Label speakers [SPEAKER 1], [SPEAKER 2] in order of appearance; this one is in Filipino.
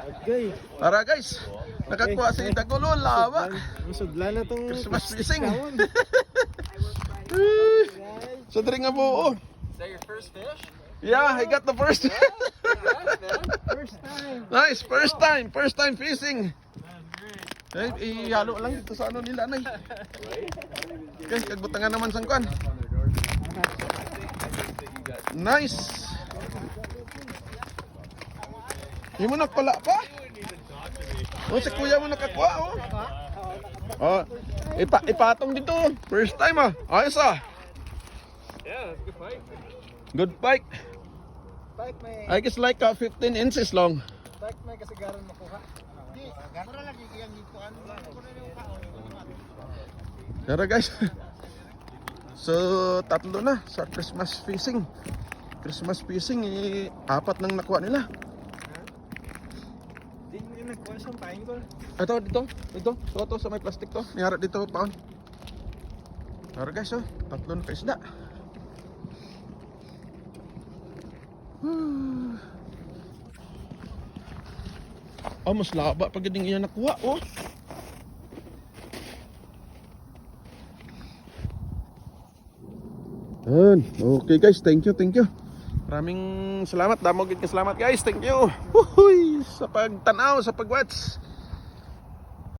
[SPEAKER 1] Okay.
[SPEAKER 2] Tara guys. Nakakuha si Dagulo, lawa.
[SPEAKER 1] Masudlan na tong
[SPEAKER 2] Christmas fishing.
[SPEAKER 1] kawan.
[SPEAKER 2] So diri nga buo.
[SPEAKER 3] Is that your first fish?
[SPEAKER 2] Yeah, I got the first.
[SPEAKER 1] First time.
[SPEAKER 2] Nice, first time fishing. Ihalo lang dito sa ano nila nay. Okay, kagbutangan naman sang kwan. Nice. Yung mo nakpala pa? O si kuya mo nakakuha oh. Oh, ipatong dito. First time ah. Ayos ah.
[SPEAKER 3] Yeah, that's a good fight.
[SPEAKER 2] Good bike.
[SPEAKER 1] Bike may
[SPEAKER 2] I guess like 15 inches long.
[SPEAKER 1] bike may kasigaran makuha. Di, gara lagi yang ikuan lang.
[SPEAKER 2] Tara guys. So tatlo na sa Christmas fishing. Christmas fishing apat nang nakuha nila.
[SPEAKER 1] Di mo nagkuha sa paing ko.
[SPEAKER 2] Ito dito sa may plastic to. Niharap dito paon. Tara guys oh, tatlo na kaisda. Oh, mas laba pag giding iya nakuha oh. Okay guys, thank you. Maraming salamat, damo gid ka salamat guys. Thank you. Huhuy sa pagtanaw, sa pagwatch.